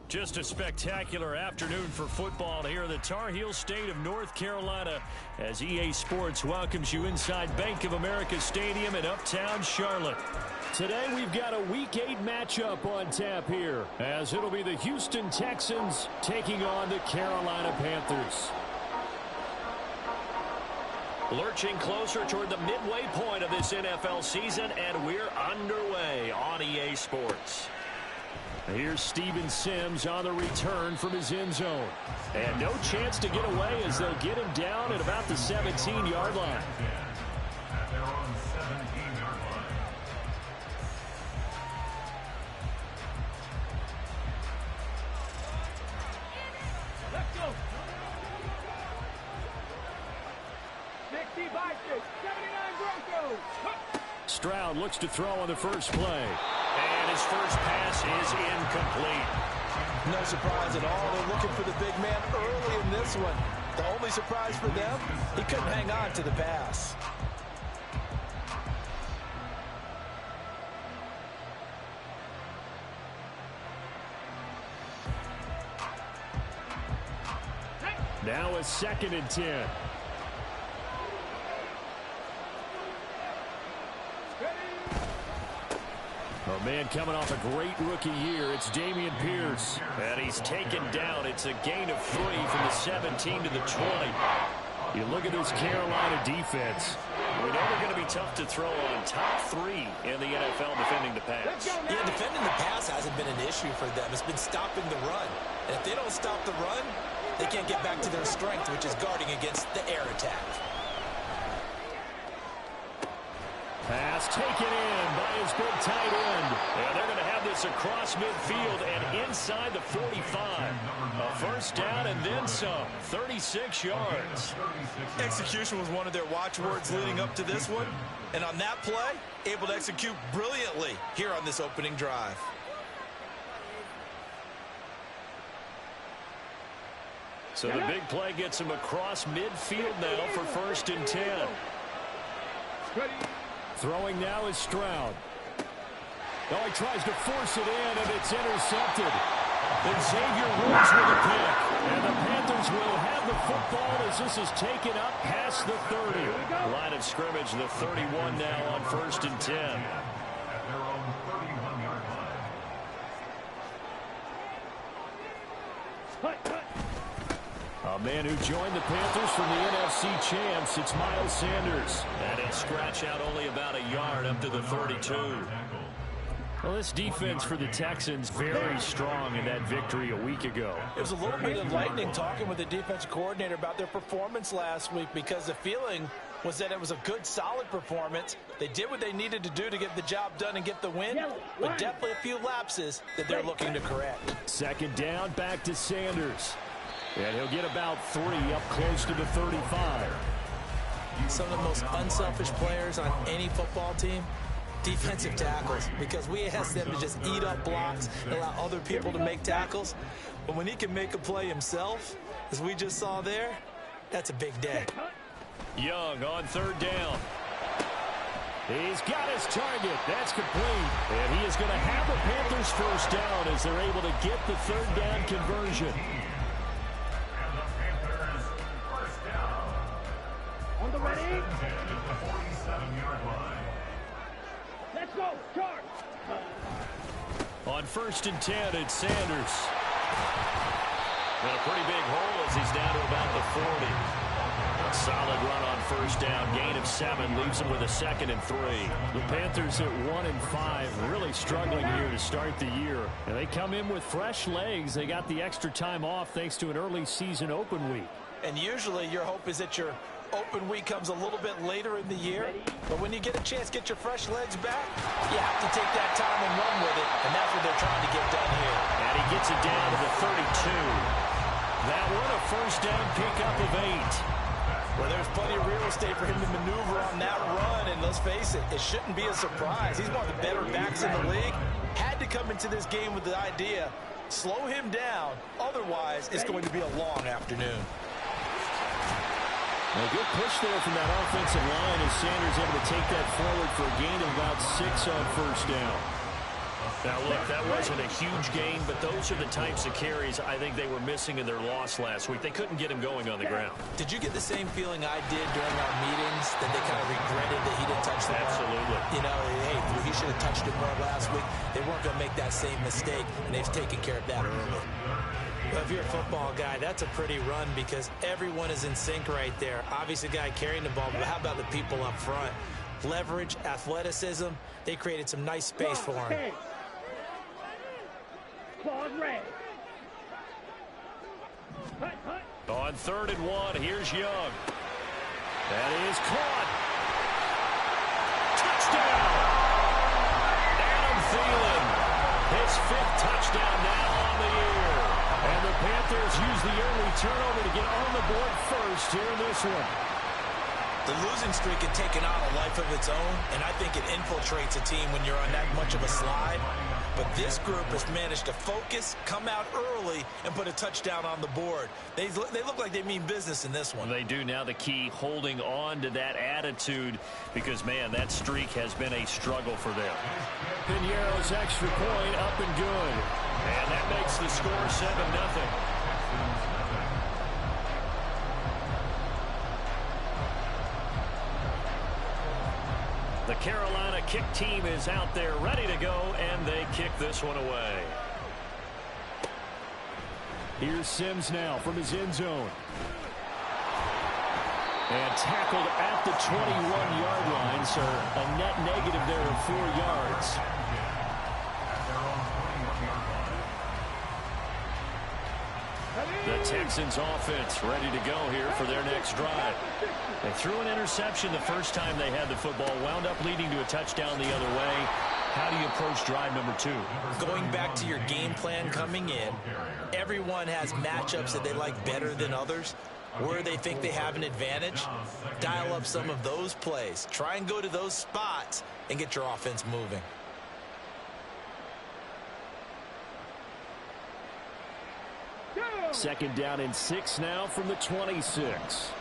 Just a spectacular afternoon for football here in the Tar Heel state of North Carolina as EA Sports welcomes you inside Bank of America Stadium in Uptown Charlotte. Today we've got a Week 8 matchup on tap here as it'll be the Houston Texans taking on the Carolina Panthers. Lurching closer toward the midway point of this NFL season, and we're underway on EA Sports. Here's Steven Sims on the return from his end zone. And no chance to get away as they'll get him down at about the 17-yard line. They're on the 17-yard line. Let's go. 60 by 6, 79 Broncos. Stroud looks to throw on the first play. And his first pass is incomplete. No surprise at all. They're looking for the big man early in this one. The only surprise for them, he couldn't hang on to the pass. Now a 2nd and 10. Oh, man, coming off a great rookie year, it's Dameon Pierce. And he's taken down. It's a gain of 3 from the 17 to the 20. You look at this Carolina defense. We know they're going to be tough to throw on. Top 3 in the NFL defending the pass. Yeah, defending the pass hasn't been an issue for them. It's been stopping the run. And if they don't stop the run, they can't get back to their strength, which is guarding against the air attack. Pass taken in by his big tight end. And they're going to have this across midfield and inside the 45. A first down and then some. 36 yards. Execution was one of their watchwords leading up to this one. And on that play, able to execute brilliantly here on this opening drive. So the big play gets him across midfield now for 1st and 10. Throwing now is Stroud. Oh, he tries to force it in, and it's intercepted. Then Xavier Woods with a pick. And the Panthers will have the football as this is taken up past the 30. Line of scrimmage, the 31 now on 1st and 10. At their own 31-yard line. A man who joined the Panthers from the NFC champs, it's Miles Sanders. And he'll scratch out only about a yard up to the 32. Well, this defense for the Texans very strong in that victory a week ago. It was a little bit enlightening talking with the defensive coordinator about their performance last week because the feeling was that it was a good, solid performance. They did what they needed to do to get the job done and get the win, but definitely a few lapses that they're looking to correct. 2nd down, back to Sanders. And he'll get about 3 up close to the 35. Some of the most unselfish players on any football team, defensive tackles, because we ask them to just eat up blocks and allow other people to make tackles. But when he can make a play himself, as we just saw there, that's a big day. Young on 3rd down. He's got his target. That's complete. And he is going to have the Panthers first down as they're able to get the 3rd down conversion. On the ready. At the 47-yard line. Let's go. Charge. On 1st and 10, it's Sanders. And a pretty big hole as he's down to about the 40. A solid run on 1st down. Gain of 7 leaves him with a 2nd and 3. The Panthers at 1-5, really struggling here to start the year. And they come in with fresh legs. They got the extra time off thanks to an early season open week. And usually your hope is that your open week comes a little bit later in the year. But when you get a chance to get your fresh legs back, you have to take that time and run with it. And that's what they're trying to get done here. And he gets it down to the 32. That one a first down pickup of 8. Well, there's plenty of real estate for him to maneuver on that run. And let's face it, it shouldn't be a surprise. He's one of the better backs in the league. Had to come into this game with the idea, slow him down. Otherwise, it's going to be a long afternoon. A good push there from that offensive line as Sanders able to take that forward for a gain of about 6 on 1st down. Now, look, that wasn't a huge gain, but those are the types of carries I think they were missing in their loss last week. They couldn't get him going on the ground. Did you get the same feeling I did during our meetings, that they kind of regretted that he didn't touch the ball? Absolutely. You know, hey, he should have touched it more last week. They weren't going to make that same mistake, and they've taken care of that early. Well, if you're a football guy, that's a pretty run because everyone is in sync right there. Obviously, the guy carrying the ball, but how about the people up front? Leverage, athleticism, they created some nice space for him. Claws red. On 3rd and 1, here's Young. That is caught. Touchdown! Adam Thielen, his 5th touchdown now on the year. And the Panthers use the early turnover to get on the board first here in this one. The losing streak had taken on a life of its own, and I think it infiltrates a team when you're on that much of a slide. But this group has managed to focus, come out early, and put a touchdown on the board. They look like they mean business in this one. They do. Now the key, holding on to that attitude, because, man, that streak has been a struggle for them. Piñeiro's extra point up and good. And that makes the score 7-0. The Carolina kick team is out there ready to go, and they kick this one away. Here's Sims now from his end zone. And tackled at the 21-yard line, so a net negative there of 4 yards. The Texans offense ready to go here for their next drive. They threw an interception the first time they had the football, wound up leading to a touchdown the other way. How do you approach drive number 2? Going back to your game plan coming in, everyone has matchups that they like better than others. Where they think they have an advantage, dial up some of those plays. Try and go to those spots and get your offense moving. Second down and 6 now from the 26.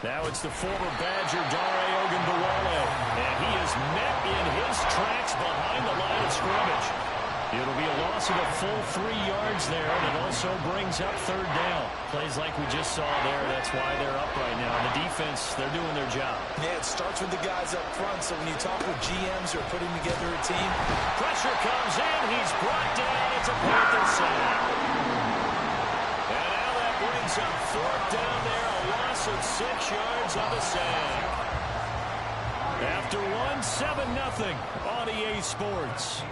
Now it's the former Badger, Dare Ogunbowale, and he is met in his tracks behind the line of scrimmage. It'll be a loss of a full 3 yards there, and it also brings up 3rd down. Plays like we just saw there, that's why they're up right now. And the defense, they're doing their job. Yeah, it starts with the guys up front, so when you talk with GMs who are putting together a team, pressure comes in, he's brought down, it's a Panther sack. And now that brings up 4th down there, a loss of 6 yards on the sack. After 7-0 on EA Sports.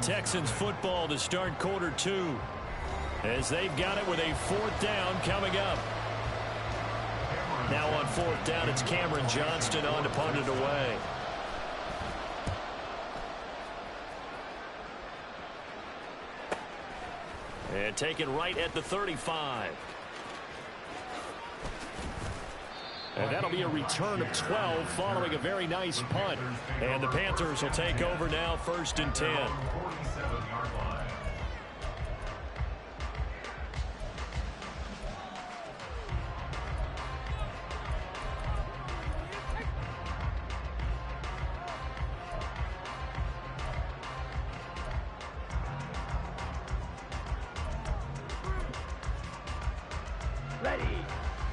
Texans football to start quarter 2 as they've got it with a 4th down coming up. Now on 4th down, it's Cameron Johnston on to punt it away. And taken right at the 35. And that'll be a return of 12 following a very nice punt. And the Panthers will take over now, 1st and 10.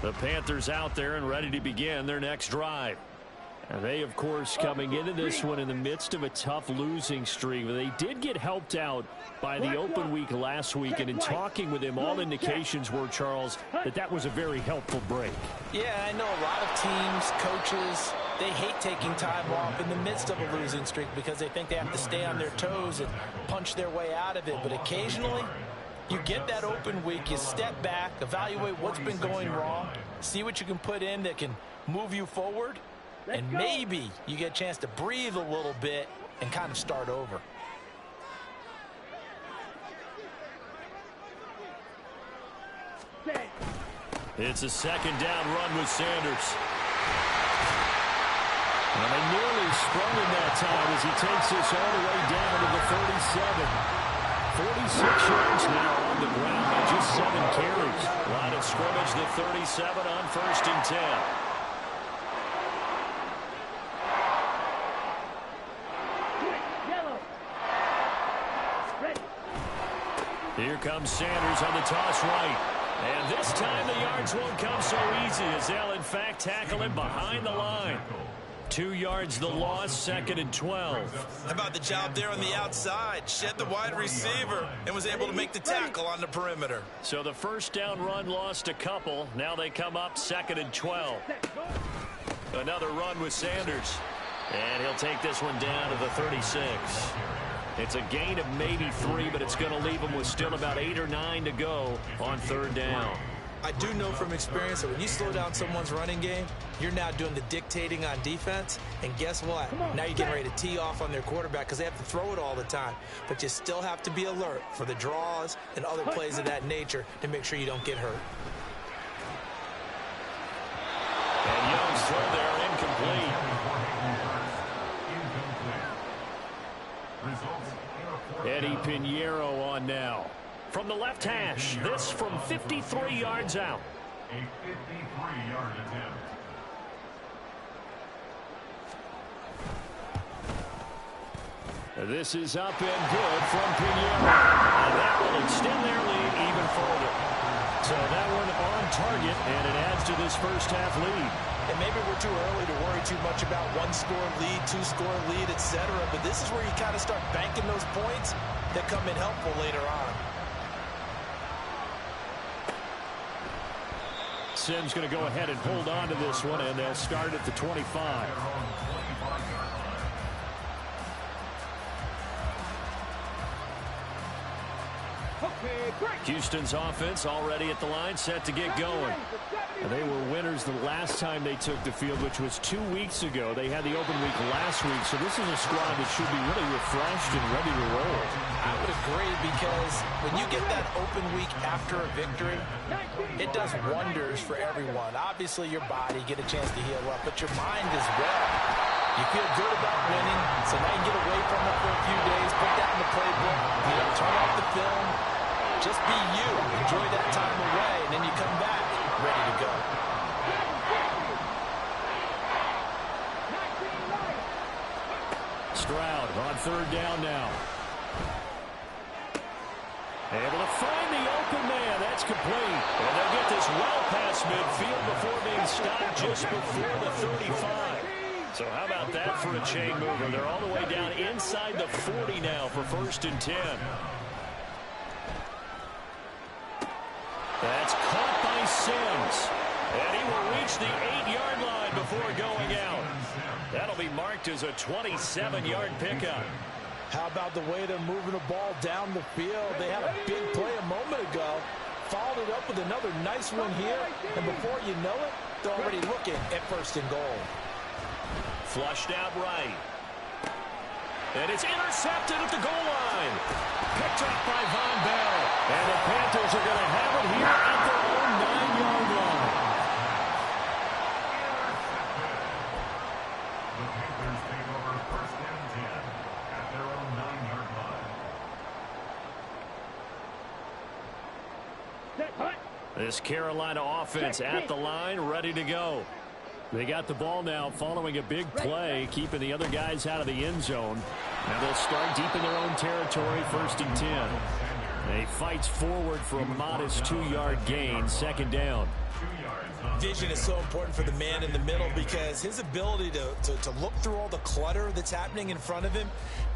The Panthers out there and ready to begin their next drive. And they, of course, coming into this one in the midst of a tough losing streak. They did get helped out by the open week last week, and in talking with him, all indications were, Charles, that was a very helpful break. Yeah, I know a lot of teams, coaches, they hate taking time off in the midst of a losing streak because they think they have to stay on their toes and punch their way out of it. But occasionally, you get that open week, you step back, evaluate what's been going wrong, see what you can put in that can move you forward, and maybe you get a chance to breathe a little bit and kind of start over. It's a 2nd down run with Sanders. And they nearly sprung him that time as he takes this all the way down to the 37. 46 yards now on the ground by just 7 carries. Line of scrimmage, the 37 on 1st and 10. Here comes Sanders on the toss right. And this time the yards won't come so easy as they'll, in fact, tackle him behind the line. 2 yards the loss, 2nd and 12. How about the job there on the outside? Shed the wide receiver and was able to make the tackle on the perimeter. So the first down run lost a couple. Now they come up 2nd and 12. Another run with Sanders. And he'll take this one down to the 36. It's a gain of maybe 3, but it's going to leave him with still about 8 or 9 to go on 3rd down. I do know from experience that when you slow down someone's running game, you're now doing the dictating on defense. And guess what? Now you're getting ready to tee off on their quarterback because they have to throw it all the time. But you still have to be alert for the draws and other plays of that nature to make sure you don't get hurt. And Young's throw there incomplete. Eddie Pinheiro on now. From the left hash, this from 53 yards out. A 53-yard attempt. This is up and good from Pinheiro. And that will extend their lead even further. So that one on target, and it adds to this first half lead. And maybe we're too early to worry too much about 1-score lead, 2-score lead, etc. But this is where you kind of start banking those points that come in helpful later on. Sims going to go ahead and hold on to this one, and they'll start at the 25. Houston's offense already at the line, set to get going. And they were winners the last time they took the field, which was 2 weeks ago. They had the open week last week, so this is a squad that should be really refreshed and ready to roll. I would agree, because when you get that open week after a victory, it does wonders for everyone. Obviously, your body, get a chance to heal up, but your mind as well. You feel good about winning, so now you get away from it for a few days, put that in the playbook, turn off the film, just be you, enjoy that time away, and then you come back ready to go. Stroud on 3rd down now. Able to find the open man. That's complete. And they'll get this well past midfield before being stopped just before the 35. So how about that for a chain mover? They're all the way down inside the 40 now for 1st and 10. That's caught by Sims. And he will reach the 8-yard line before going out. That'll be marked as a 27-yard pickup. How about the way they're moving the ball down the field? They had a big play a moment ago, followed it up with another nice one here, and before you know it, they're already looking at 1st and goal. Flushed out right. And it's intercepted at the goal line. Picked up by Von Bell. And the Panthers are going to have it here at their own 9-yard line. The Panthers take over 1st and 10 at their own 9-yard line. This Carolina offense at the line, ready to go. They got the ball now following a big play, keeping the other guys out of the end zone. Now they'll start deep in their own territory, 1st and 10. They fights forward for a modest 2-yard gain, 2nd down. Vision is so important for the man in the middle, because his ability to look through all the clutter that's happening in front of him,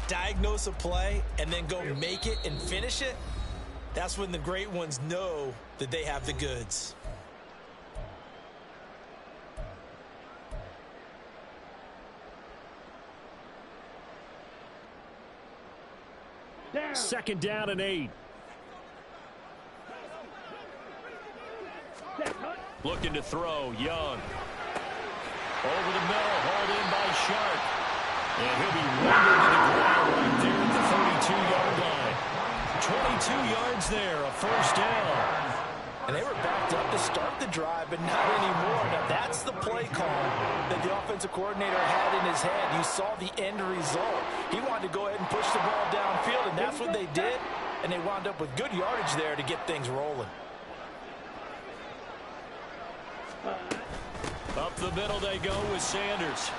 diagnose a play, and then go make it and finish it, that's when the great ones know that they have the goods. Down. 2nd down and 8. Looking to throw, Young. Over the middle, hauled in by Sharp. And he'll be rendered to the ground right there at the 32-yard line. 22 yards there, a 1st down. And they were backed up to start the drive, but not anymore. Now, that's the play call that the offensive coordinator had in his head. You saw the end result. He wanted to go ahead and push the ball downfield, and that's what they did. And they wound up with good yardage there to get things rolling. Up the middle they go with Sanders.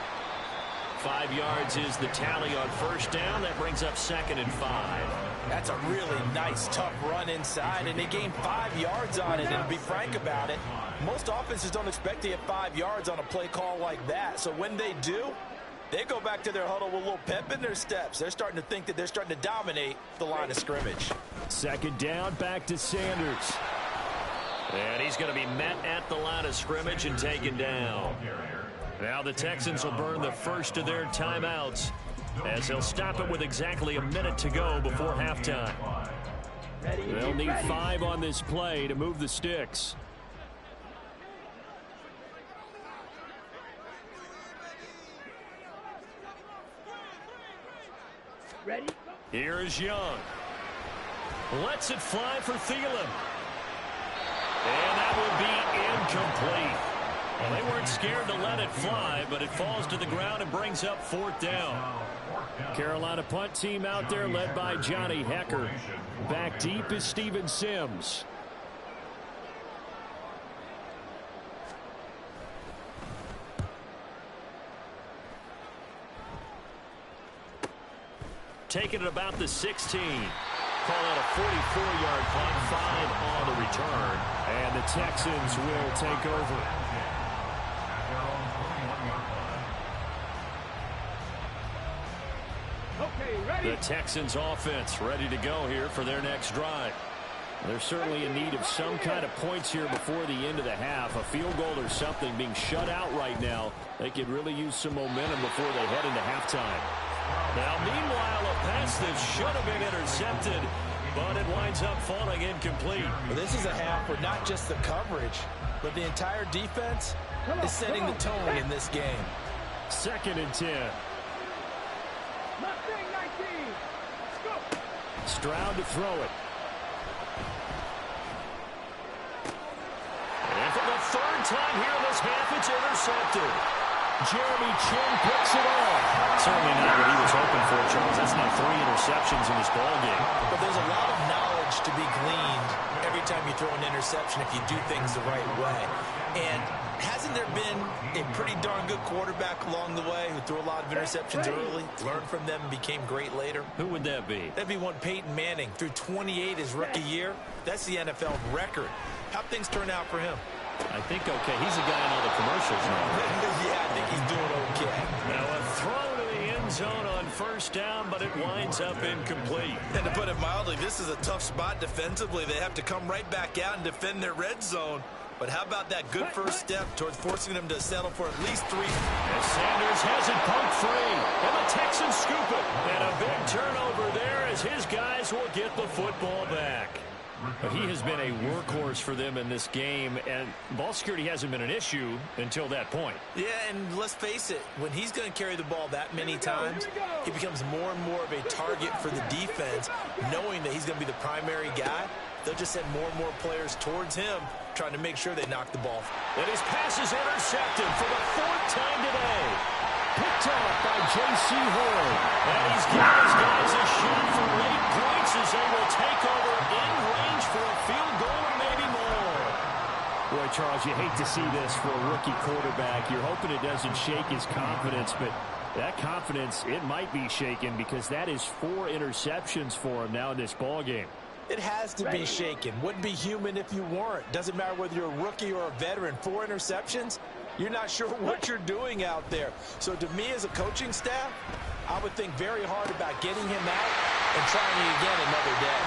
5 yards is the tally on first down. That brings up 2nd and 5. That's a really nice, tough run inside, and they gained 5 yards on it. And to be frank about it, most offenses don't expect to get 5 yards on a play call like that. So when they do, they go back to their huddle with a little pep in their steps. They're starting to think that they're starting to dominate the line of scrimmage. 2nd down, back to Sanders. And he's going to be met at the line of scrimmage and taken down. Now the Texans will burn the first of their timeouts as they'll stop it with exactly a minute to go before halftime. They'll need 5 on this play to move the sticks. Ready? Here is Young. Lets it fly for Thielen. And that will be incomplete. Well, they weren't scared to let it fly, but it falls to the ground and brings up 4th down. Carolina punt team out there led by Johnny Hecker. Back deep is Steven Sims. Taking it about the 16. Call out a 44-yard punt, 5 on the return. And the Texans will take over. Okay, ready? The Texans offense ready to go here for their next drive. They're certainly in need of some kind of points here before the end of the half. A field goal or something. Being shut out right now, they could really use some momentum before they head into halftime. Now, meanwhile, a pass that should have been intercepted, but it winds up falling incomplete. Well, this is a half where not just the coverage, but the entire defense is setting the tone in this game. 2nd and 10. Mustang 19. Go. Stroud to throw it. And for the 3rd time here in this half, it's intercepted. Jeremy Chin picks it off. Certainly not what he was hoping for, Charles. That's now 3 interceptions in this ballgame. But there's a lot of knowledge to be gleaned every time you throw an interception if you do things the right way. And hasn't there been a pretty darn good quarterback along the way who threw a lot of interceptions early, learned from them, and became great later? Who would that be? That'd be one Peyton Manning. Threw 28 his rookie year. That's the NFL record. How'd things turn out for him? I think okay. He's the guy in all the commercials now. Yeah, I think he's doing okay. Now a throw to the end zone on first down, but it winds up incomplete. And to put it mildly, this is a tough spot defensively. They have to come right back out and defend their red zone. But how about that good first step towards forcing them to settle for at least 3? As Sanders has it poked free, and the Texans scoop it. And a big turnover there as his guys will get the football back. But he has been a workhorse for them in this game, and ball security hasn't been an issue until that point. Yeah, and let's face it, when he's going to carry the ball that many times, he becomes more and more of a target for the defense, knowing that he's going to be the primary guy. They'll just send more and more players towards him, trying to make sure they knock the ball. And his pass is intercepted for the 4th time today. Picked off by J.C. Horn. And he's giving his guys a shot for late points as they will take over in range for a field goal or maybe more. Boy, Charles, you hate to see this for a rookie quarterback. You're hoping it doesn't shake his confidence, but that confidence, it might be shaken because that is 4 interceptions for him now in this ballgame. It has to be shaken. Wouldn't be human if you weren't. Doesn't matter whether you're a rookie or a veteran. 4 interceptions, you're not sure what you're doing out there. So to me as a coaching staff, I would think very hard about getting him out and trying it again another day.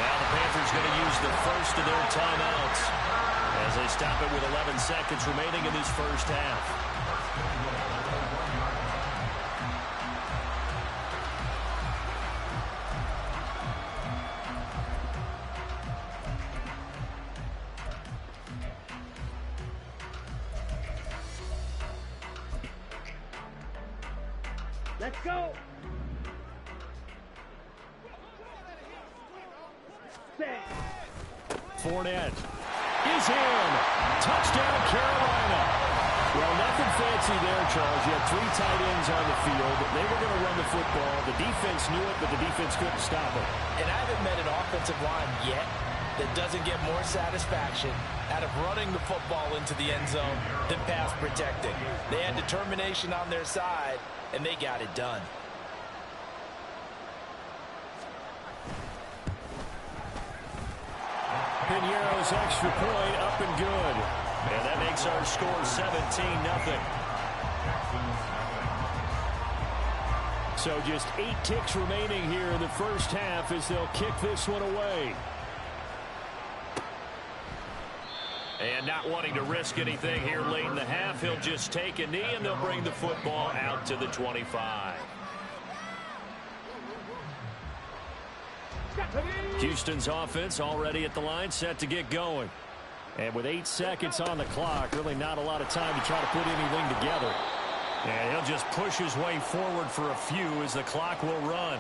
Now the Panthers going to use the first of their timeouts as they stop it with 11 seconds remaining in this first half. Let's go. Set. Fournette is in. Touchdown, Carolina. Well, nothing fancy there, Charles. You had 3 tight ends on the field. They were going to run the football. The defense knew it, but the defense couldn't stop it. And I haven't met an offensive line yet that doesn't get more satisfaction out of running the football into the end zone than pass protecting. They had determination on their side, and they got it done. Piñeiro's extra point up and good. And that makes our score 17-0. So just 8 ticks remaining here in the first half as they'll kick this one away. And not wanting to risk anything here late in the half, he'll just take a knee and they'll bring the football out to the 25. Houston's offense already at the line, set to get going. And with 8 seconds on the clock, really not a lot of time to try to put anything together. And he'll just push his way forward for a few as the clock will run.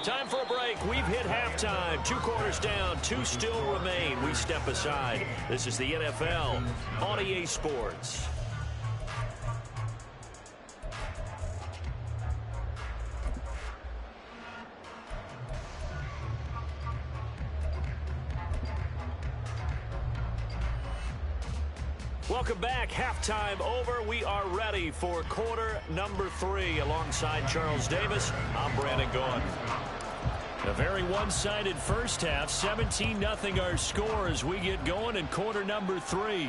Time for a break. We've hit halftime. 2 quarters down, 2 still remain. We step aside. This is the NFL on EA Sports. Welcome back. Halftime over. We are ready for quarter number 3. Alongside Charles Davis, I'm Brandon Gaughan. A very one-sided first half. 17-0 our score as we get going in quarter number 3.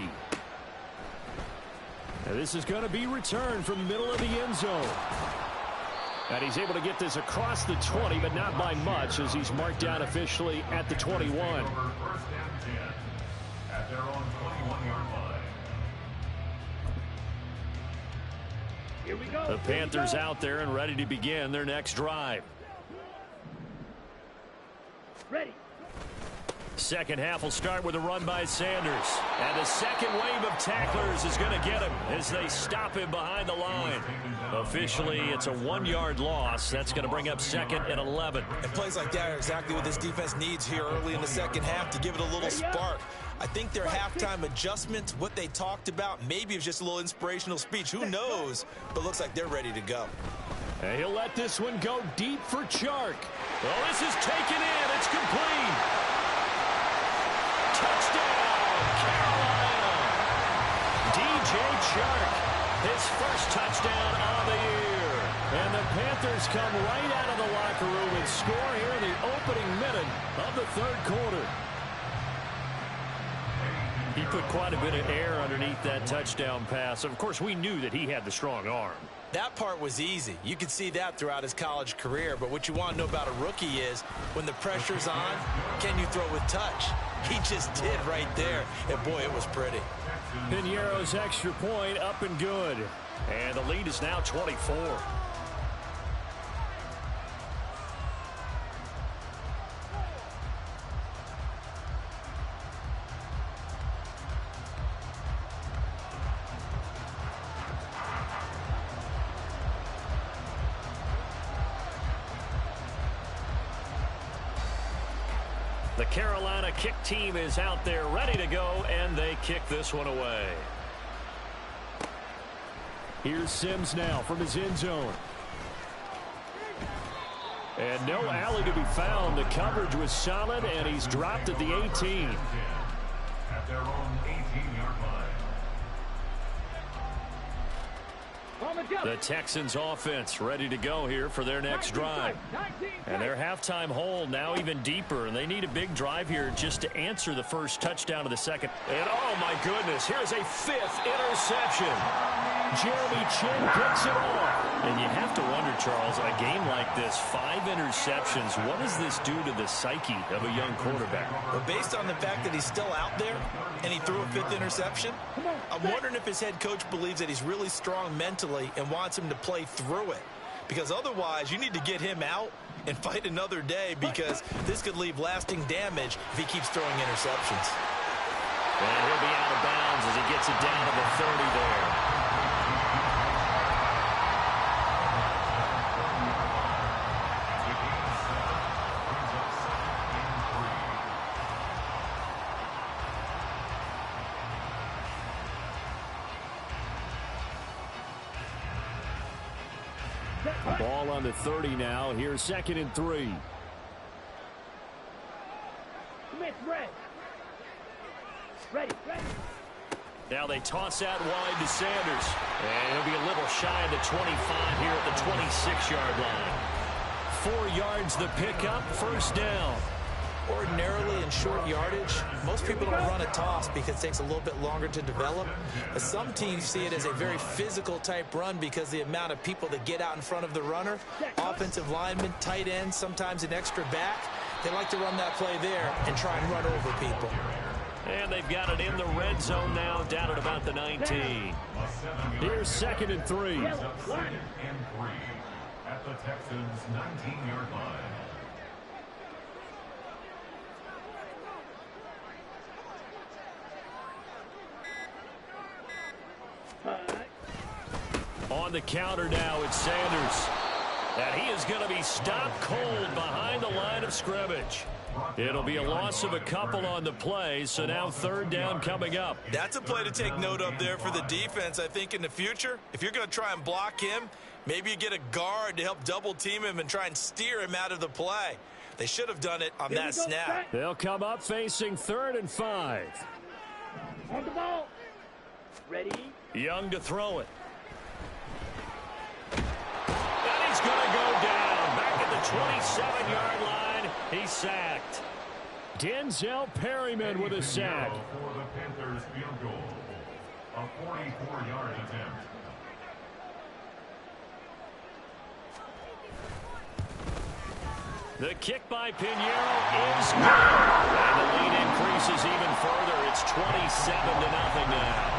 Now this is going to be returned from the middle of the end zone. And he's able to get this across the 20, but not by much as he's marked down officially at the 21. First and 10 at their own 21-yard line. Here we go. The Panthers out there and ready to begin their next drive. Ready. Second half will start with a run by Sanders. And the second wave of tacklers is going to get him as they stop him behind the line. Officially, it's a 1-yard loss. That's going to bring up 2nd and 11. And plays like that are exactly what this defense needs here early in the second half to give it a little spark. I think their halftime adjustments, what they talked about, maybe it was just a little inspirational speech. Who knows? But looks like they're ready to go. And he'll let this one go deep for Chark. Well, this is taken in. It's complete. Touchdown, Carolina. DJ Chark, his first touchdown on the year. And the Panthers come right out of the locker room and score here in the opening minute of the third quarter. He put quite a bit of air underneath that touchdown pass. Of course, we knew that he had the strong arm. That part was easy. You could see that throughout his college career. But what you want to know about a rookie is when the pressure's on, can you throw with touch? He just did right there. And, boy, it was pretty. Piñeiro's extra point up and good. And the lead is now 24. The Carolina kick team is out there ready to go, and they kick this one away. Here's Sims now from his end zone. And no alley to be found. The coverage was solid, and he's dropped at the 18. At their own 18-yard line. The Texans offense ready to go here for their next drive. And their halftime hole now even deeper, and they need a big drive here just to answer the first touchdown of the second. And oh my goodness, here's a 5th interception. Jeremy Chin picks it off. And you have to wonder, Charles, a game like this, 5 interceptions, what does this do to the psyche of a young quarterback? Well, based on the fact that he's still out there and he threw a 5th interception, I'm wondering if his head coach believes that he's really strong mentally and wants him to play through it. Because otherwise, you need to get him out and fight another day, because this could leave lasting damage if he keeps throwing interceptions. And he'll be out of bounds as he gets it down to the 30 there. Ball on the 30 now. Here's 2nd and 3. Smith red. Ready, ready. Now they toss out wide to Sanders. And he'll be a little shy of the 25 here at the 26-yard line. 4 yards the pickup, first down. Ordinarily in short yardage, most people don't run a toss because it takes a little bit longer to develop. But some teams see it as a very physical type run because the amount of people that get out in front of the runner, offensive linemen, tight ends, sometimes an extra back, they like to run that play there and try and run over people. And they've got it in the red zone now, down at about the 19. Here's 2nd and 3. At the Texans' 19-yard line. On the counter now, it's Sanders. And he is going to be stopped cold behind the line of scrimmage. It'll be a loss of a couple on the play, so now 3rd down coming up. That's a play to take note of there for the defense, I think, in the future. If you're going to try and block him, maybe you get a guard to help double-team him and try and steer him out of the play. They should have done it on that snap. They'll come up facing 3rd and 5. On the ball. Ready. Young to throw it. And he's going to go down. Back at the 27-yard line. He's sacked. Denzel Perryman with a sack. For the Panthers field goal. A 44-yard attempt. The kick by Pinheiro is good. And the lead increases even further. It's 27-0 now.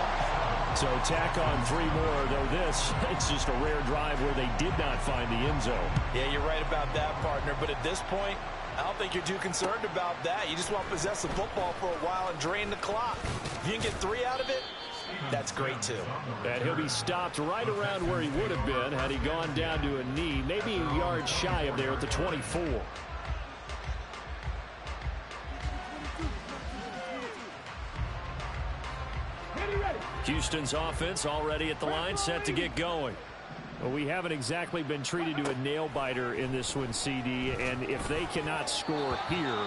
So tack on 3 more, though this, it's just a rare drive where they did not find the end zone. Yeah, you're right about that, partner. But at this point, I don't think you're too concerned about that. You just want to possess the football for a while and drain the clock. If you can get 3 out of it, that's great, too. And he'll be stopped right around where he would have been had he gone down to a knee, maybe a yard shy of there at the 24. Houston's offense already at the line, set to get going. Well, we haven't exactly been treated to a nail-biter in this one, CD, and if they cannot score here,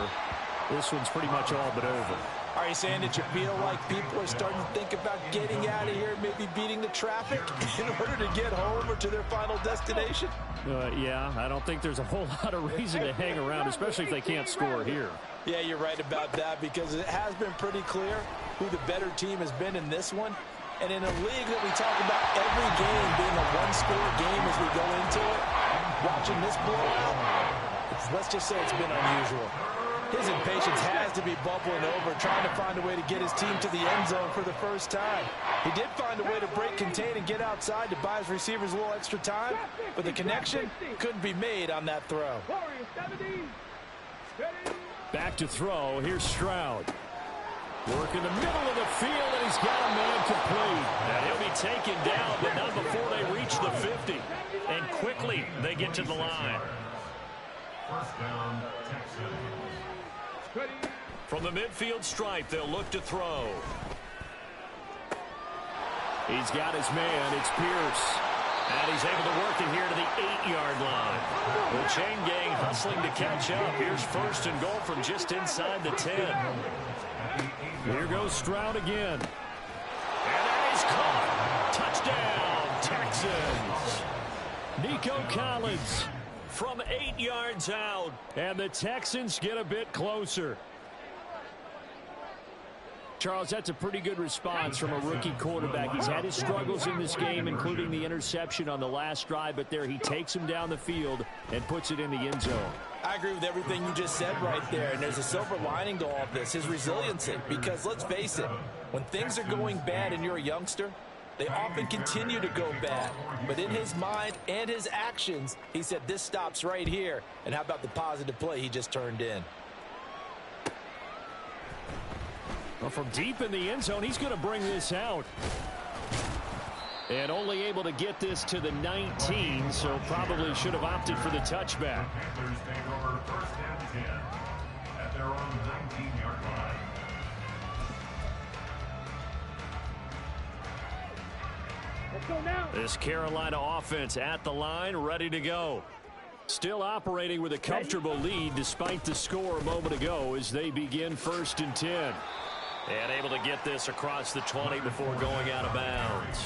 this one's pretty much all but over. Are you saying that you feel like people are starting to think about getting out of here, maybe beating the traffic in order to get home or to their final destination? Yeah, I don't think there's a whole lot of reason to hang around, especially if they can't score here. Yeah, you're right about that because it has been pretty clear who the better team has been in this one. And in a league that we talk about every game being a one-score game as we go into it, watching this blowout, let's just say it's been unusual. His impatience has to be bubbling over, trying to find a way to get his team to the end zone for the first time. He did find a way to break, contain, and get outside to buy his receivers a little extra time, but the connection couldn't be made on that throw. Back to throw. Here's Stroud. Work in the middle of the field, and he's got a man complete. And he'll be taken down, but not before they reach the 50. And quickly, they get to the line. First down, Texans. From the midfield stripe, they'll look to throw. He's got his man. It's Pierce. And he's able to work it here to the 8-yard line. The chain gang hustling to catch up. Here's 1st and goal from just inside the 10. Here goes Stroud again. And that is caught. Touchdown, Texans. Nico Collins from 8 yards out. And the Texans get a bit closer. Charles, that's a pretty good response from a rookie quarterback. He's had his struggles in this game, including the interception on the last drive, but there he takes him down the field and puts it in the end zone. I agree with everything you just said right there, and there's a silver lining to all of this, his resiliency, because let's face it, when things are going bad and you're a youngster, they often continue to go bad. But in his mind and his actions, he said this stops right here. And how about the positive play he just turned in? Well, from deep in the end zone, he's going to bring this out. And only able to get this to the 19, so probably should have opted for the touchback. Panthers take over 1st and 10 at their own 19-yard line. Let's go now. This Carolina offense at the line, ready to go. Still operating with a comfortable lead despite the score a moment ago as they begin 1st and 10. And able to get this across the 20 before going out of bounds.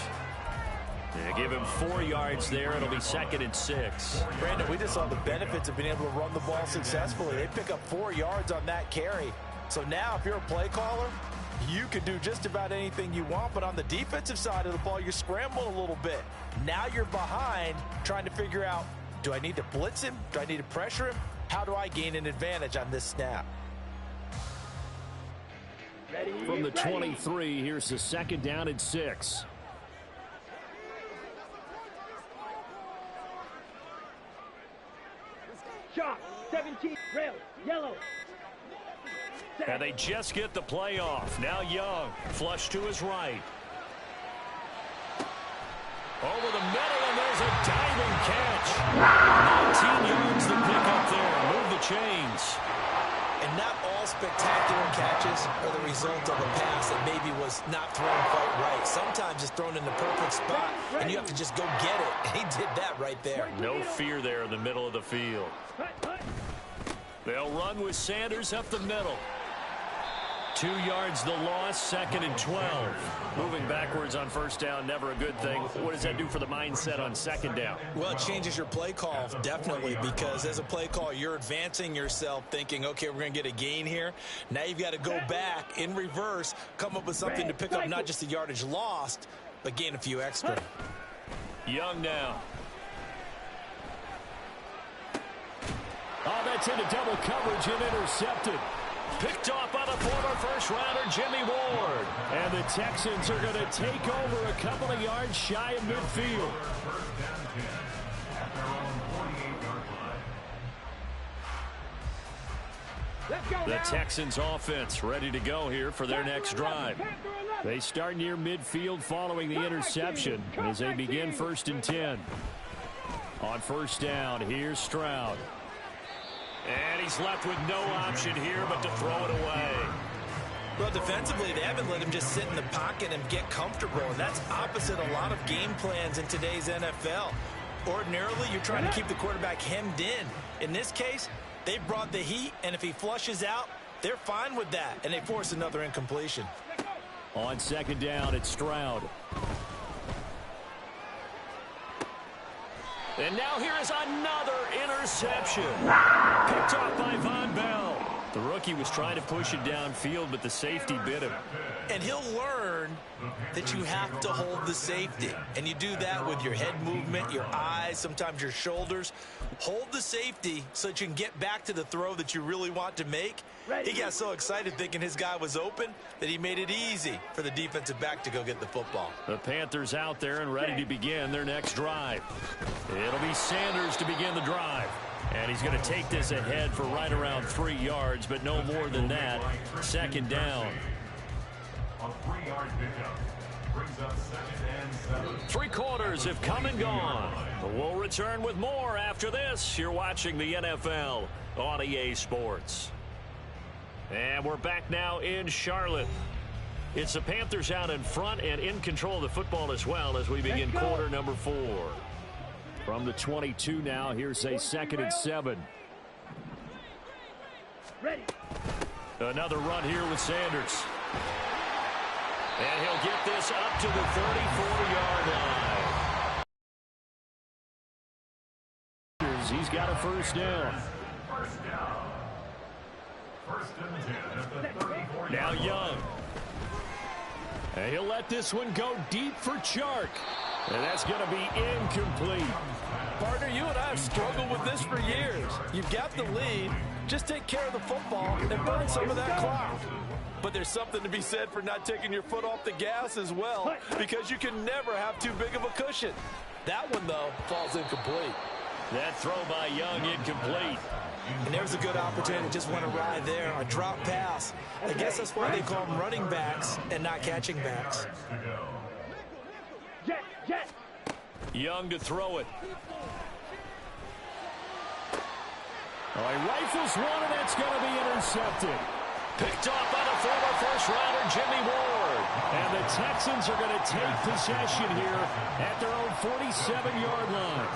They give him 4 yards there. It'll be 2nd and 6. Brandon, we just saw the benefits of being able to run the ball successfully. They pick up 4 yards on that carry. So now if you're a play caller, you can do just about anything you want. But on the defensive side of the ball, you're scrambling a little bit. Now you're behind trying to figure out, do I need to blitz him? Do I need to pressure him? How do I gain an advantage on this snap? From the 23, here's the 2nd down and 6. Shot, 17, rail, yellow. And they just get the play off. Now Young, flush to his right. Over the middle, and there's a diving catch. 19 yards to pick up there. Move the chains. And not all spectacular catches are the result of a pass that maybe was not thrown quite right. Sometimes it's thrown in the perfect spot, and you have to just go get it. And he did that right there. No fear there in the middle of the field. They'll run with Sanders up the middle. 2 yards the loss, 2nd and 12. Moving backwards on 1st down, never a good thing. What does that do for the mindset on 2nd down? Well, it changes your play call, definitely, because as a play call, you're advancing yourself thinking, okay, we're going to get a gain here. Now you've got to go back in reverse, come up with something to pick up not just the yardage lost, but gain a few extra. Young now. Oh, that's into double coverage and intercepted. Picked off by the former first-rounder Jimmy Ward. And the Texans are going to take over a couple of yards shy of midfield. The Texans offense ready to go here for their next drive. They start near midfield following the interception as they begin 1st and 10. On 1st down, here's Stroud. And he's left with no option here but to throw it away. Well, defensively, they haven't let him just sit in the pocket and get comfortable, and that's opposite a lot of game plans in today's NFL. Ordinarily, you're trying to keep the quarterback hemmed in. In this case, they brought the heat, and if he flushes out, they're fine with that, and they force another incompletion. On 2nd down, it's Stroud. And now here is another interception. Picked off by Von Bell. The rookie was trying to push it downfield, but the safety bit him. And he'll learn that you have to hold the safety. And you do that with your head movement, your eyes, sometimes your shoulders. Hold the safety so that you can get back to the throw that you really want to make. He got so excited thinking his guy was open that he made it easy for the defensive back to go get the football. The Panthers out there and ready to begin their next drive. It'll be Sanders to begin the drive. And he's going to take this ahead for right around 3 yards, but no more than that. 2nd down. A 3-yard pickup brings up 2nd and 7. 3 quarters have come and gone. We'll return with more after this. You're watching the NFL on EA Sports. And we're back now in Charlotte. It's the Panthers out in front and in control of the football as well as we begin quarter number 4. From the 22 now, here's a 2nd and 7. Ready. Another run here with Sanders. And he'll get this up to the 34-yard line. He's got a 1st down. First and 10 at the 34-yard Now Young. And he'll let this one go deep for Chark. And that's going to be incomplete. Partner, you and I have struggled with this for years. You've got the lead. Just take care of the football and burn some of that clock. But there's something to be said for not taking your foot off the gas as well, because you can never have too big of a cushion. That one, though, falls incomplete. That throw by Young incomplete. And there's a good opportunity. Just went a ride there, a drop pass. I guess that's why they call them running backs and not catching backs. Jet. Young to throw it. Oh, he rifles one, and that's going to be intercepted. Picked off by the former first-rounder Jimmy Ward. And the Texans are going to take possession here at their own 47-yard line.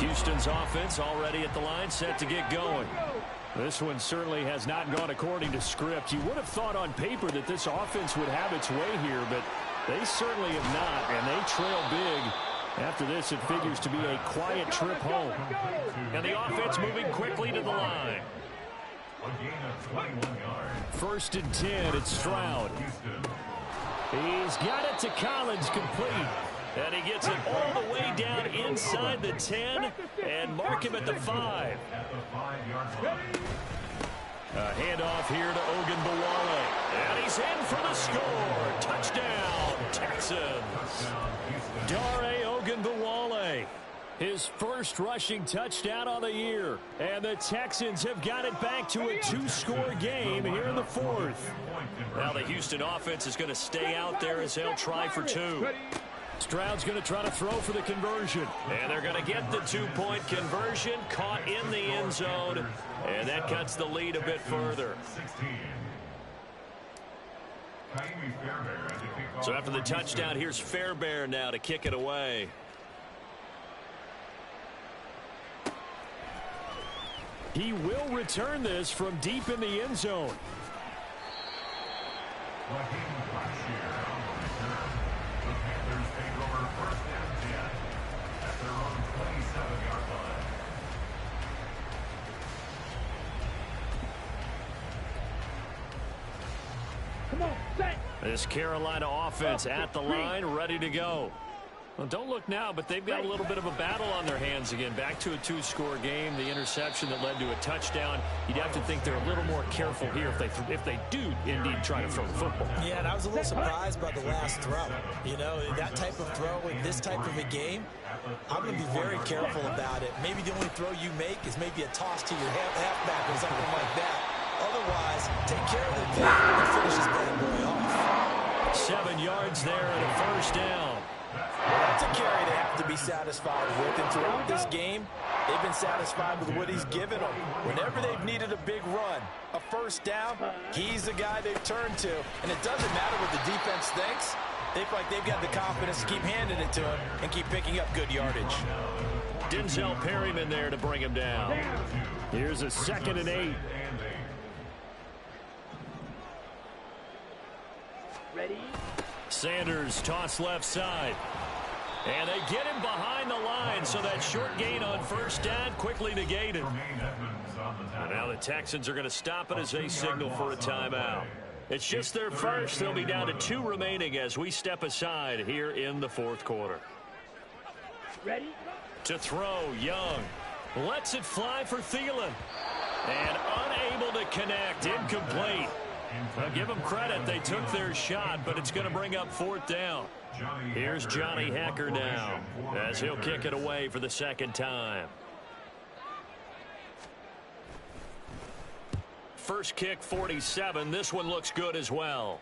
Houston's offense already at the line, set to get going. This one certainly has not gone according to script. You would have thought on paper that this offense would have its way here, but they certainly have not, and they trail big. After this, it figures to be a quiet trip home. And the offense moving quickly to the line. First and 10, it's Stroud. He's got it to Collins, complete. And he gets it all the way down inside the 10 and mark him at the 5. A handoff here to Ogunbowale. And he's in for the score. Touchdown, Texans. Dare Ogunbowale. His first rushing touchdown on the year. And the Texans have got it back to a 2-score game here in the 4th. Now the Houston offense is going to stay out there as they'll try for 2. Stroud's going to try to throw for the conversion. And they're going to get the 2-point conversion, caught in the end zone. And that cuts the lead a bit further. So after the touchdown, here's Fairbairn now to kick it away. He will return this from deep in the end zone. The Panthers take over first and 10 at their own 27-yard line. Come on, set. This Carolina offense at the line, ready to go. Well, don't look now, but they've got a little bit of a battle on their hands again. Back to a 2-score game. The interception that led to a touchdown. You'd have to think they're a little more careful here if they do indeed try to throw the football. Yeah, and I was a little surprised by the last throw. You know, that type of throw in this type of a game, I'm going to be very careful about it. Maybe the only throw you make is maybe a toss to your halfback or something like that. Otherwise, take care of the thing and finish this bad boy off. 7 yards there and a first down. Well, that's a carry they have to be satisfied with, and throughout this game, they've been satisfied with what he's given them. Whenever they've needed a big run, a first down, he's the guy they've turned to. And it doesn't matter what the defense thinks. They feel like they've got the confidence to keep handing it to him and keep picking up good yardage. Denzel Perryman there to bring him down. Here's a 2nd and 8. Ready? Sanders toss left side. And they get him behind the line, so that short gain on first down quickly negated. And now the Texans are going to stop it as they signal for a timeout. It's just their first. They'll be down to 2 remaining as we step aside here in the 4th quarter. Ready? To throw, Young. Lets it fly for Thielen. And unable to connect, incomplete. Now give them credit, they took their shot, but it's going to bring up 4th down. Here's Johnny Hacker now as he'll kick it away for the 2nd time. First kick, 47. This one looks good as well.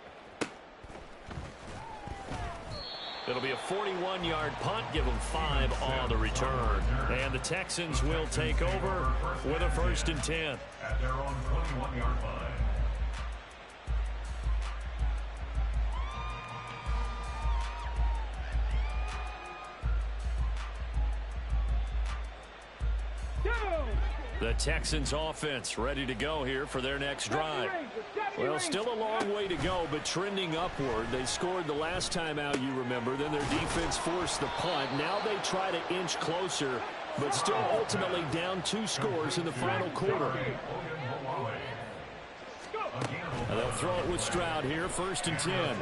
It'll be a 41-yard punt, give them 5 on the return. And the Texans will take over with a 1st and 10. At their own 21-yard line. The Texans offense ready to go here for their next drive. Well, still a long way to go, but trending upward. They scored the last time out, you remember. Then their defense forced the punt. Now they try to inch closer, but still ultimately down 2 scores in the final quarter. And they'll throw it with Stroud here, 1st and 10.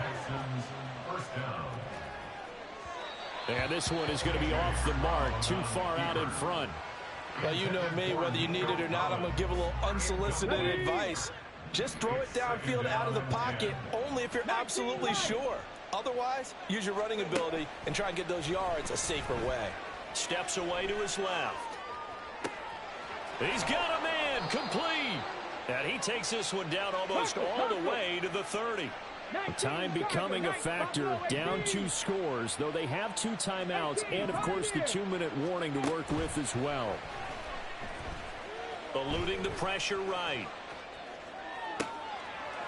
And this one is going to be off the mark, too far out in front. Well, you know me, whether you need it or not, I'm going to give a little unsolicited advice. Just throw it downfield out of the pocket only if you're absolutely sure. Otherwise, use your running ability and try and get those yards a safer way. Steps away to his left. He's got a man, complete. And he takes this one down almost all the way to the 30. Time becoming a factor, down 2 scores, though they have 2 timeouts and, of course, the 2-minute warning to work with as well. Eluding the pressure right.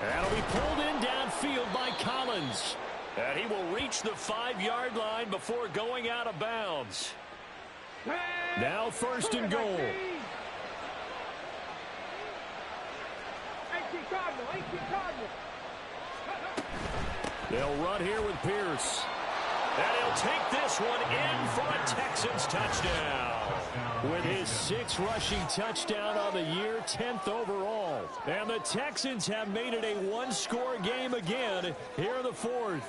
That'll be pulled in downfield by Collins. And he will reach the 5-yard line before going out of bounds. Now 1st and goal. Cardinal. Ain't you Cardinal? They'll run here with Pierce. And he'll take this one in for a Texans touchdown. With his 6th rushing touchdown on the year, 10th overall. And the Texans have made it a one-score game again here in the 4th.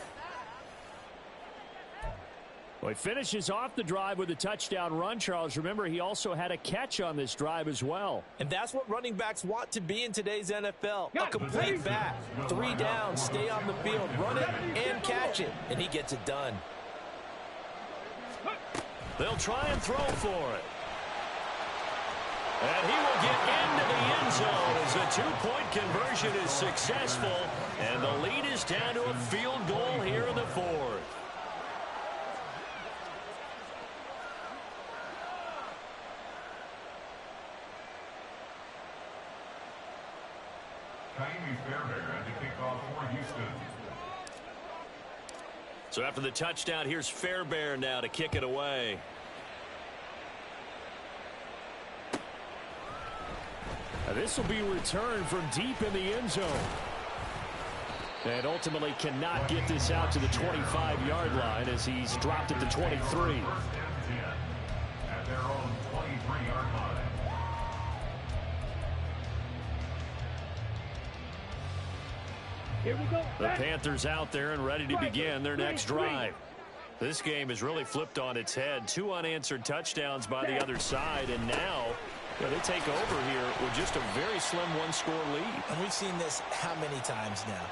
Well, he finishes off the drive with a touchdown run, Charles. Remember, he also had a catch on this drive as well. And that's what running backs want to be in today's NFL. A complete back. 3 down, stay on the field, run it, and catch it. And he gets it done. They'll try and throw for it. And he will get into the end zone as the 2-point conversion is successful. And the lead is down to a field goal here in the 4th. To kick off for Houston. So after the touchdown, here's Fairbairn now to kick it away. Now this will be returned from deep in the end zone. And ultimately cannot get this out to the 25-yard line as he's dropped at the 23. At their own 23-yard line. Here we go. The Panthers out there and ready to begin their next drive. This game has really flipped on its head. 2 unanswered touchdowns by the other side, and now they take over here with just a very slim one-score lead. And we've seen this how many times now?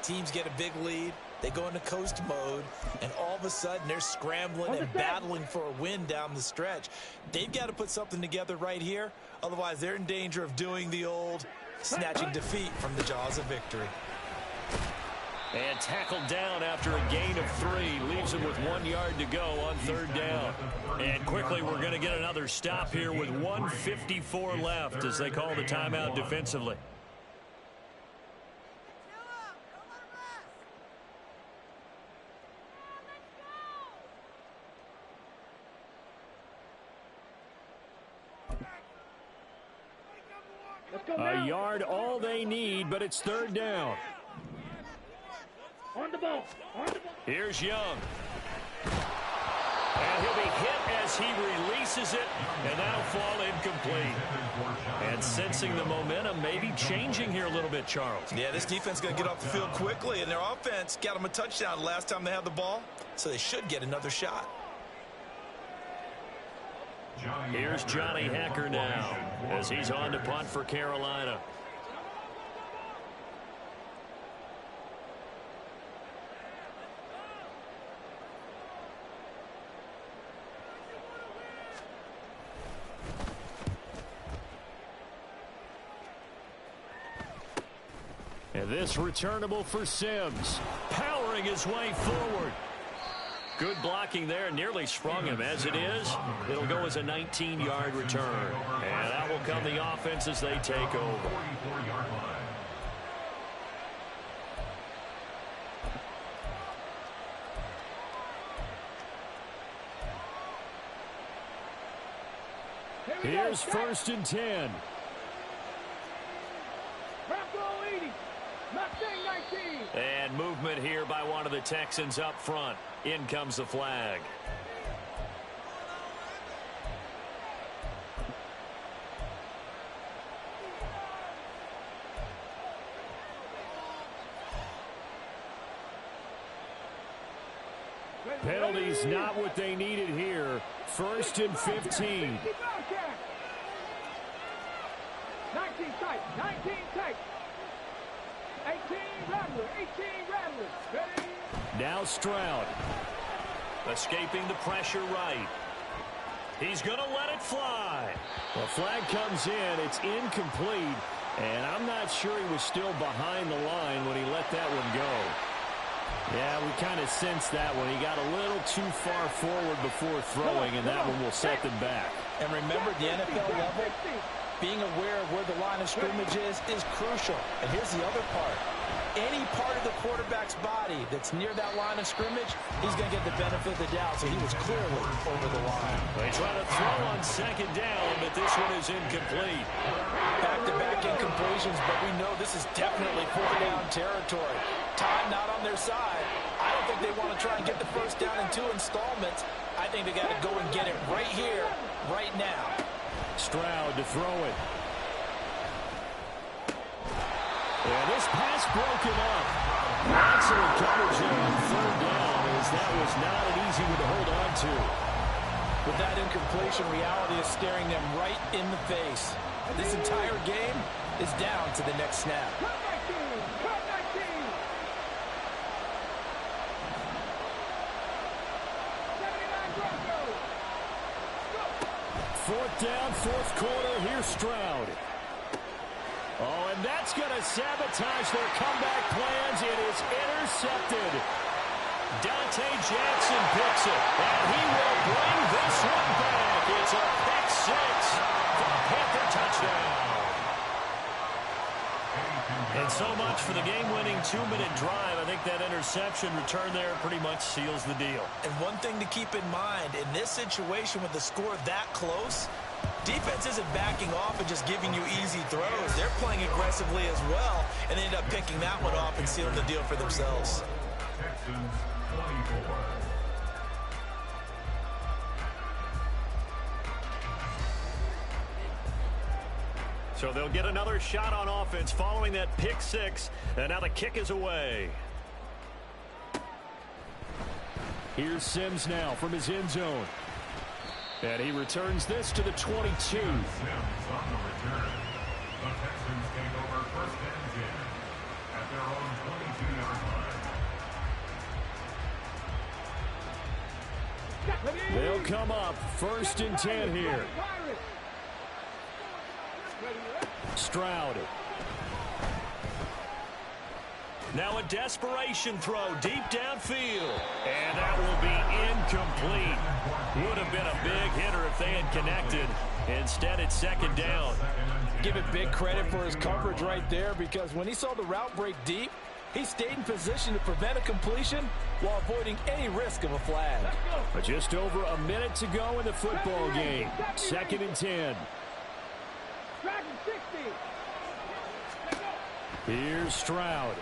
Teams get a big lead, they go into coast mode, and all of a sudden they're scrambling and battling for a win down the stretch. They've got to put something together right here, otherwise they're in danger of doing the old snatching defeat from the jaws of victory. And tackled down after a gain of 3. Leaves him with 1 yard to go on 3rd down. And quickly we're going to get another stop here with 1:54 left as they call the timeout defensively. A yard all they need, but it's 3rd down. On the ball. On the ball. Here's Young. And he'll be hit as he releases it, and that'll fall incomplete. And sensing the momentum, maybe changing here a little bit, Charles. Yeah, this defense is going to get off the field quickly, and their offense got them a touchdown last time they had the ball, so they should get another shot. Here's Johnny Hacker now as he's on to punt for Carolina. And this returnable for Sims, powering his way forward. Good blocking there, nearly sprung him. As it is, it'll go as a 19-yard return. And that will come the offense as they take over. Here's 1st and 10. And movement here by one of the Texans up front. In comes the flag. Penalties not what they needed here. 1st and 15. 19 tight. 19 tight. 18 Rattler. 18 Rattler. Ready? Now Stroud. Escaping the pressure right. He's going to let it fly. The flag comes in. It's incomplete. And I'm not sure he was still behind the line when he let that one go. Yeah, we kind of sensed that one. He got a little too far forward before throwing, and that one will set them back. And remember, the NFL level, being aware of where the line of scrimmage is crucial. And here's the other part. any part of the quarterback's body that's near that line of scrimmage, he's going to get the benefit of the doubt, so he was clearly over the line. They try to throw on second down, but this one is incomplete. Back-to-back incompletions, but we know this is definitely four-down territory. Time not on their side. I don't think they want to try and get the first down in 2 installments. I think they got to go and get it right here, right now. Stroud to throw it. And this pass broken up. Excellent coverage there on third down, as that was not an easy one to hold on to. With that incompletion, reality is staring them right in the face. This entire game is down to the next snap. Fourth down, fourth quarter. Here's Stroud. Oh, and that's going to sabotage their comeback plans. It is intercepted. Dante Jackson picks it, and he will bring this one back. It's a pick six for a Panther touchdown. And so much for the game-winning 2-minute drive. I think that interception return there pretty much seals the deal. And one thing to keep in mind, in this situation with the score that close, defense isn't backing off and just giving you easy throws. They're playing aggressively as well, and they end up picking that one off and sealing the deal for themselves. Texans 24. So they'll get another shot on offense following that pick six, and now the kick is away. Here's Sims now from his end zone. And he returns this to the 22. Sims on the return. The Texans take over first and 10 at their own 22-yard line. They'll come up first and 10 here. Stroud. Now a desperation throw deep downfield. And that will be incomplete. Would have been a big hitter if they had connected. Instead, it's second down. Give it big credit for his coverage right there, because when he saw the route break deep, he stayed in position to prevent a completion while avoiding any risk of a flag. But just over a minute to go in the football game. Second and 10. Here's Stroud.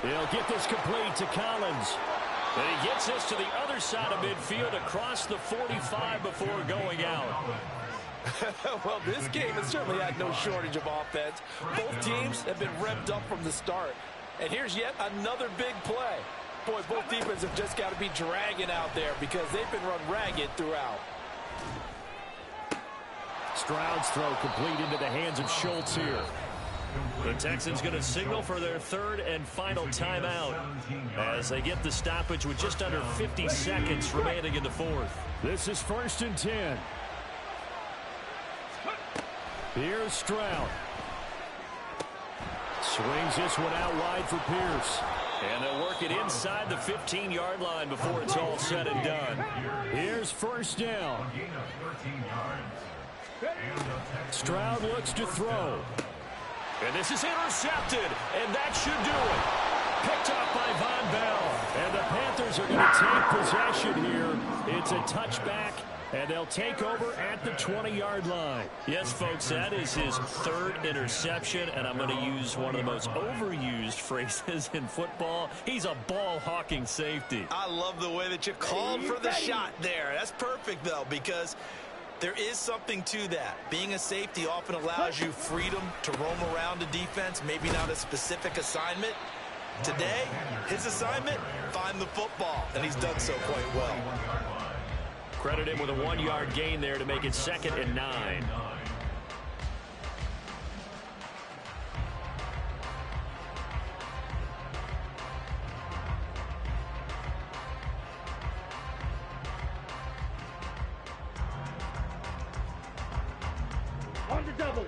He'll get this complete to Collins. And he gets this to the other side of midfield across the 45 before going out. Well, this game has certainly had no shortage of offense. Both teams have been revved up from the start. And here's yet another big play. Boy, both defenses have just got to be dragging out there because they've been run ragged throughout. Stroud's throw complete into the hands of Schultz here. The Texans going to signal for their third and final timeout as they get the stoppage with just under 50 seconds remaining in the fourth. This is first and 10. Here's Stroud. Swings this one out wide for Pierce. And they'll work it inside the 15-yard line before it's all said and done. Here's first down. Stroud looks to throw. And this is intercepted, and that should do it. Picked up by Von Bell. And the Panthers are going to take possession here. It's a touchback, and they'll take over at the 20-yard line. Yes, folks, that is his third interception, and I'm going to use one of the most overused phrases in football. He's a ball-hawking safety. I love the way that you called for the shot there. That's perfect, though, because there is something to that. Being a safety often allows you freedom to roam around a defense, maybe not a specific assignment. Today, his assignment, find the football, and he's done so quite well. Credit him with a 1-yard gain there to make it 2nd and 9. On the double.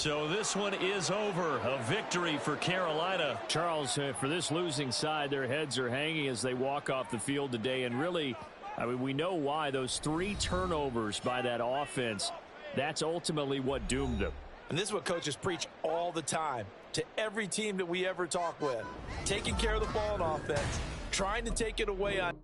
So this one is over. A victory for Carolina. Charles, for this losing side, their heads are hanging as they walk off the field today. And really, I mean, we know why. Those 3 turnovers by that offense, that's ultimately what doomed them. And this is what coaches preach all the time to every team that we ever talk with. Taking care of the ball on offense, trying to take it away on